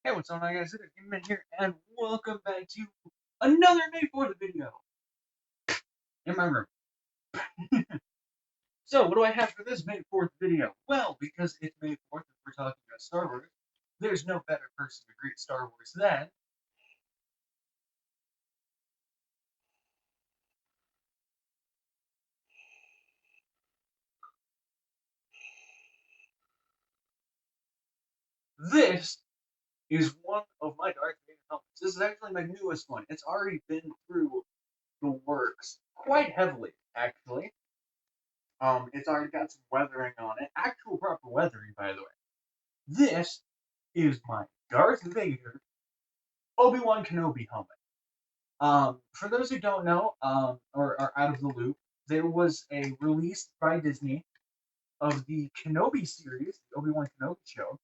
Hey, what's going on, guys? It is Gameman here, and welcome back to another May 4th video in my room. So, what do I have for this May 4th video? Well, because it's May 4th and we're talking about Star Wars, there's no better person to greet Star Wars than this is one of my Darth Vader helmets. This is actually my newest one. It's already been through the works quite heavily, actually. It's already got some weathering on it. Actual proper weathering, by the way. This is my Darth Vader Obi-Wan Kenobi helmet. For those who don't know, or are out of the loop, there was a release by Disney of the Kenobi series, the Obi-Wan Kenobi show,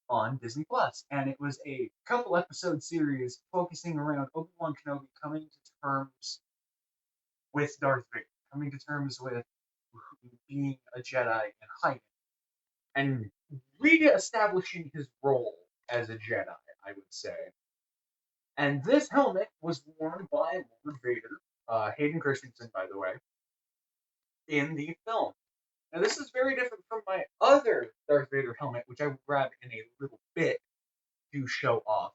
on Disney Plus, and it was a couple episode series focusing around Obi-Wan Kenobi coming to terms with Darth Vader, coming to terms with being a Jedi and hiding, and re-establishing his role as a Jedi, I would say. And this helmet was worn by Lord Vader, Hayden Christensen, by the way, in the film. Now, this is very different from my other Darth Vader helmet, which I will grab in a little bit to show off.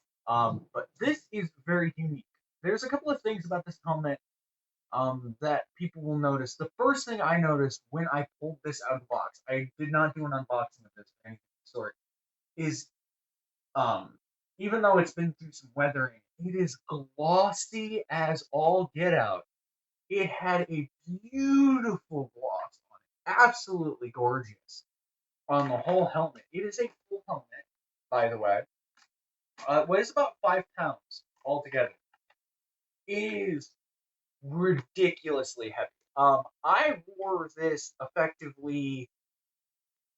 But this is very unique. There's a couple of things about this helmet that people will notice. The first thing I noticed when I pulled this out of the box, I did not do an unboxing of this or anything of the sort, is um, even though it's been through some weathering, it is glossy as all get out. It had a beautiful gloss on it, absolutely gorgeous on the whole helmet. It is a full helmet, by the way. It weighs about 5 pounds altogether. It is ridiculously heavy. I wore this effectively.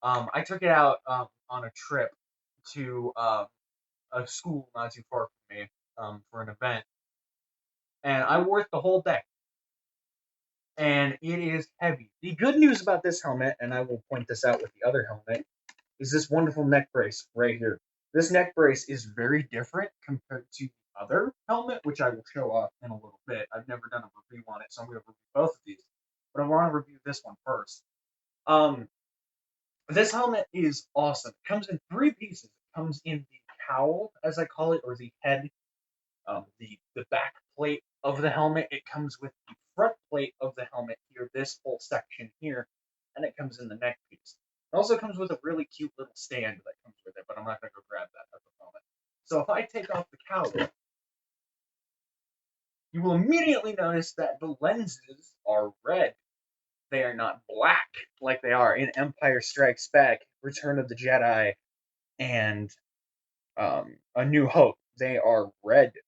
I took it out on a trip to a school not too far from me for an event, and I wore it the whole day. And it is heavy. The good news about this helmet, and I will point this out with the other helmet, is this wonderful neck brace right here. This neck brace is very different compared to the other helmet, which I will show off in a little bit. I've never done a review on it, so I'm going to review both of these. But I want to review this one first. Um, this helmet is awesome. It comes in three pieces. It comes in the cowl, as I call it, or the head, the back plate of the helmet. It comes with the front plate of the helmet here, this whole section here, and it comes in the neck piece. It also comes with a really cute little stand that comes with it, but I'm not going to go grab that at the moment. So if I take off the cowl, you will immediately notice that the lenses are red. They are not black like they are in Empire Strikes Back, Return of the Jedi, and A New Hope. They are red.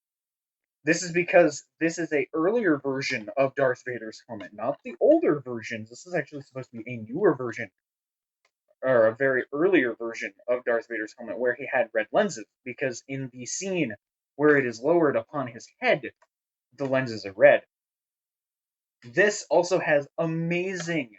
This is because this is a earlier version of Darth Vader's helmet, not the older versions. This is actually supposed to be a newer version, or a very earlier version of Darth Vader's helmet, where he had red lenses. Because in the scene where it is lowered upon his head, the lenses are red. This also has amazing,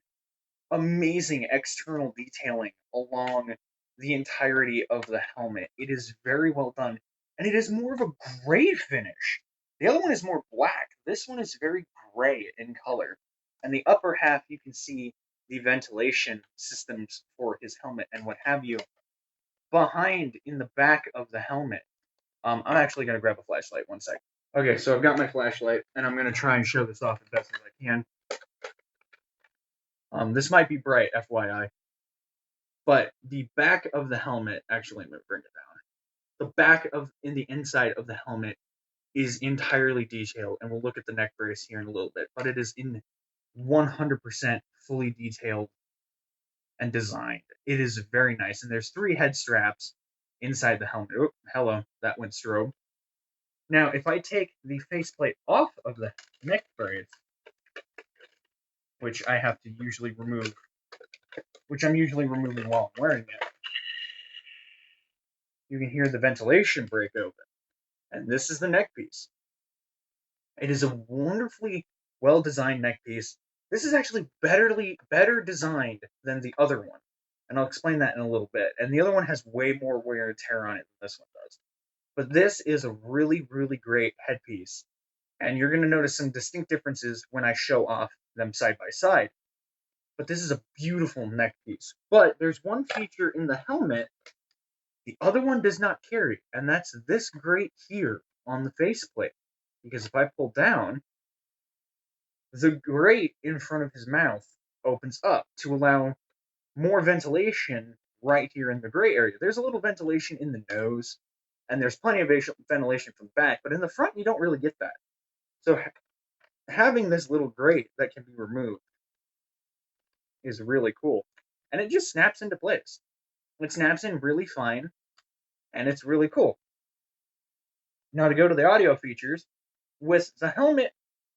amazing external detailing along the entirety of the helmet. It is very well done, and it is more of a gray finish. The other one is more black. This one is very gray in color. And the upper half, you can see the ventilation systems for his helmet and what have you. Behind, in the back of the helmet, I'm actually going to grab a flashlight. One sec. Okay, so I've got my flashlight, and I'm going to try and show this off as best as I can. This might be bright, FYI. But the back of the helmet, actually, let me bring it down. The back of, in the inside of the helmet is entirely detailed, and we'll look at the neck brace here in a little bit, but it is in 100% fully detailed and designed. It is very nice, and there's 3 head straps inside the helmet. Oh, hello, that went strobe. Now, if I take the faceplate off of the neck brace, which I have to usually remove, which I'm usually removing while I'm wearing it, you can hear the ventilation break open. And this is the neck piece. It is a wonderfully well-designed neck piece. This is actually better designed than the other one, and I'll explain that in a little bit. And the other one has way more wear and tear on it than this one does. But this is a really, really great headpiece. And you're going to notice some distinct differences when I show off them side by side. But this is a beautiful neck piece. But there's one feature in the helmet the other one does not carry, and that's this grate here on the faceplate. Because if I pull down, the grate in front of his mouth opens up to allow more ventilation right here in the gray area. There's a little ventilation in the nose, and there's plenty of ventilation from the back, but in the front, you don't really get that. So having this little grate that can be removed is really cool. And it just snaps into place. It snaps in really fine, and it's really cool. Now to go to the audio features, with the helmet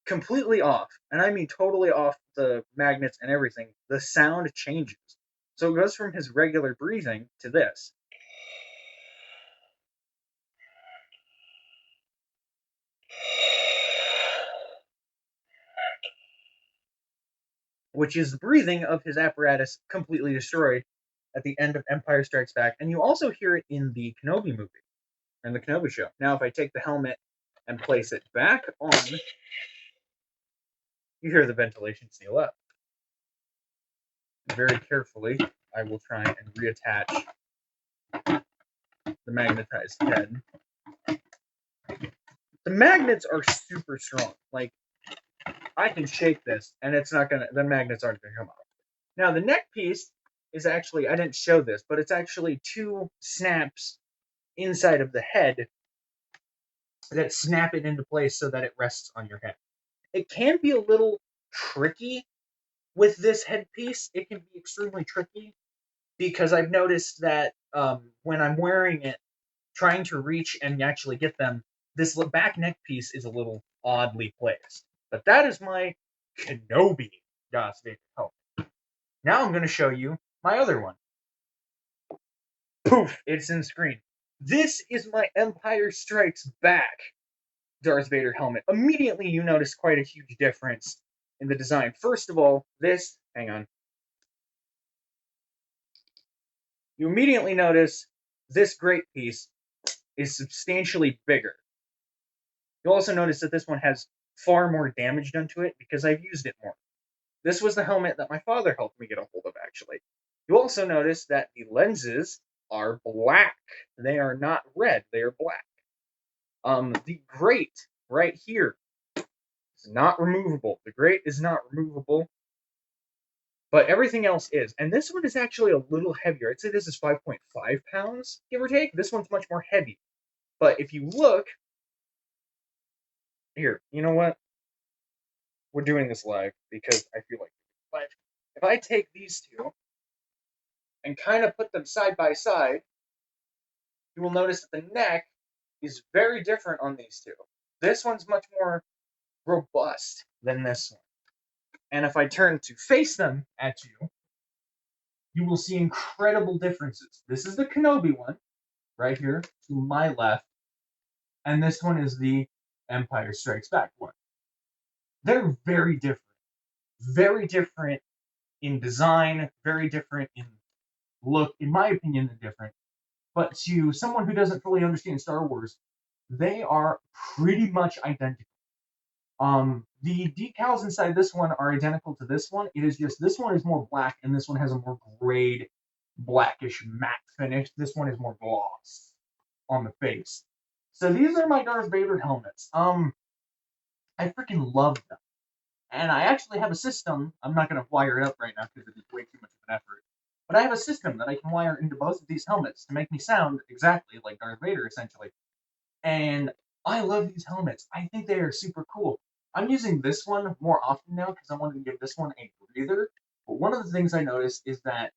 completely off, and I mean totally off the magnets and everything, the sound changes. So it goes from his regular breathing to this. Which is the breathing of his apparatus completely destroyed at the end of Empire Strikes Back. And you also hear it in the Kenobi movie, or in the Kenobi show. Now, if I take the helmet and place it back on, you hear the ventilation seal up. Very carefully, I will try and reattach the magnetized head. The magnets are super strong. Like, I can shake this, and the magnets aren't gonna come off. Now, the neck piece is actually, I didn't show this, but it's actually 2 snaps inside of the head that snap it into place so that it rests on your head. It can be a little tricky with this headpiece. It can be extremely tricky because I've noticed that when I'm wearing it, trying to reach and actually get them, this back neck piece is a little oddly placed. But that is my Kenobi Darth Vader helmet. Now I'm going to show you my other one. Poof! It's in screen. This is my Empire Strikes Back Darth Vader helmet. Immediately you notice quite a huge difference in the design. First of all, hang on. You immediately notice this grate piece is substantially bigger. You'll also notice that this one has far more damage done to it because I've used it more. This was the helmet that my father helped me get a hold of, actually. You'll also notice that the lenses are black. They are not red, they are black. The grate right here is not removable. The grate is not removable, but everything else is. And this one is actually a little heavier. I'd say this is 5.5 pounds, give or take. This one's much more heavy. But if you look, here, you know what? We're doing this live because I feel like live. If I take these two and kind of put them side by side, you will notice that the neck is very different on these two. This one's much more robust than this one. And if I turn to face them at you, you will see incredible differences. This is the Kenobi one, right here to my left, and this one is the Empire Strikes Back one. They're very different in design, very different in look. In my opinion, they're different. But to someone who doesn't fully understand Star Wars, they are pretty much identical. The decals inside this one are identical to this one. It is just this one is more black, and this one has a more grayed, blackish matte finish. This one is more gloss on the face. So these are my Darth Vader helmets. I freaking love them. And I actually have a system. I'm not going to wire it up right now because it's way too much of an effort. But I have a system that I can wire into both of these helmets to make me sound exactly like Darth Vader, essentially. And I love these helmets. I think they are super cool. I'm using this one more often now because I wanted to give this one a breather. But one of the things I noticed is that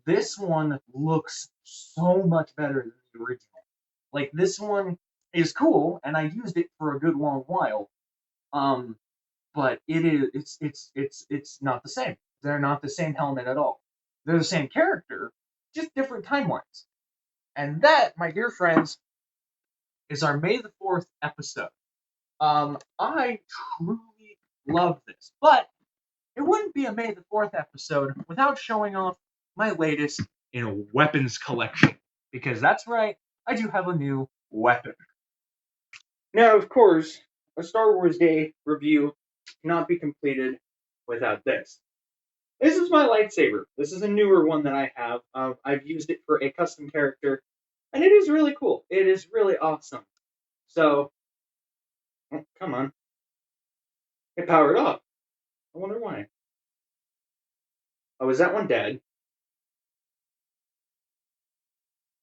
this one looks so much better than the original. Like, this one is cool, and I used it for a good long while. But it's not the same. They're not the same helmet at all. They're the same character, just different timelines. And that, my dear friends, is our May the 4th episode. I truly love this, but it wouldn't be a May the 4th episode without showing off my latest in a weapons collection. Because that's right, I do have a new weapon. Now, of course, a Star Wars Day review cannot be completed without this. This is my lightsaber. This is a newer one that I have. I've used it for a custom character, and it is really cool. It is really awesome. So, oh, come on. It powered off. I wonder why. Oh, is that one dead?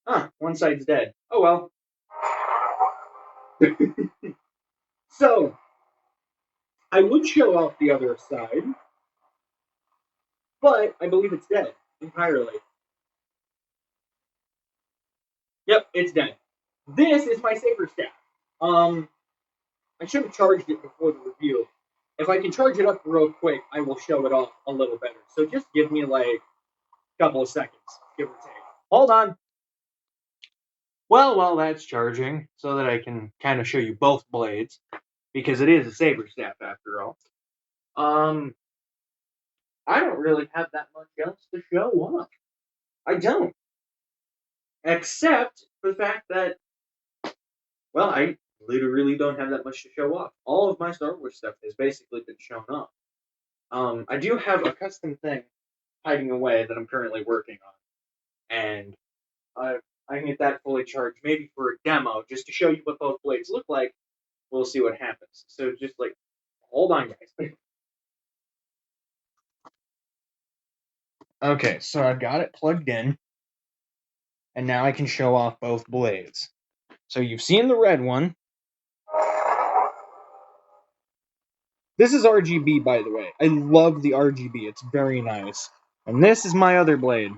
Huh, one side's dead. Oh well. So, I would show off the other side, but I believe it's dead entirely. Yep, it's dead. This is my saber staff. I should have charged it before the review. If I can charge it up real quick, I will show it off a little better. So just give me like a couple of seconds, give or take. Hold on. Well, while that's charging, so that I can kind of show you both blades, because it is a saber staff after all. I don't really have that much else to show off. I don't. Except for the fact that, well, I literally don't have that much to show off. All of my Star Wars stuff has basically been shown off. I do have a custom thing hiding away that I'm currently working on, and I can get that fully charged, maybe for a demo, just to show you what both blades look like. We'll see what happens. So just like, hold on, guys. Okay, so I've got it plugged in, and now I can show off both blades. So you've seen the red one. This is RGB, by the way. I love the RGB. It's very nice. And this is my other blade.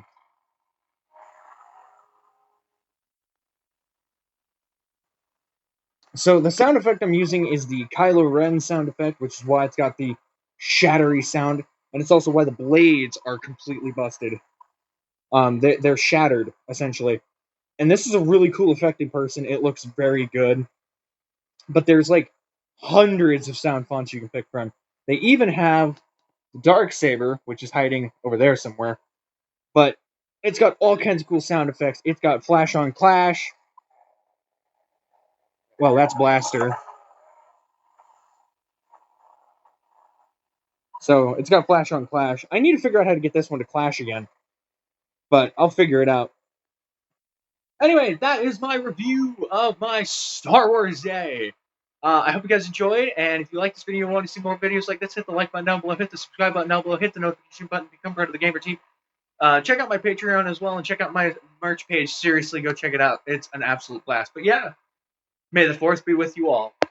So the sound effect I'm using is the Kylo Ren sound effect, which is why it's got the shattery sound, and it's also why the blades are completely busted. They're shattered, essentially. And this is a really cool effect in person. It looks very good. But there's like hundreds of sound fonts you can pick from. They even have the Darksaber, which is hiding over there somewhere. But it's got all kinds of cool sound effects. It's got Flash on Clash. Well, that's Blaster. So it's got Flash on Clash. I need to figure out how to get this one to Clash again. But I'll figure it out. Anyway, that is my review of my Star Wars Day. I hope you guys enjoyed, and if you like this video and want to see more videos like this, hit the like button down below, hit the subscribe button down below, hit the notification button, become part of the Gamer Team. Check out my Patreon as well, and check out my merch page. Seriously, go check it out. It's an absolute blast. But yeah, may the Force be with you all.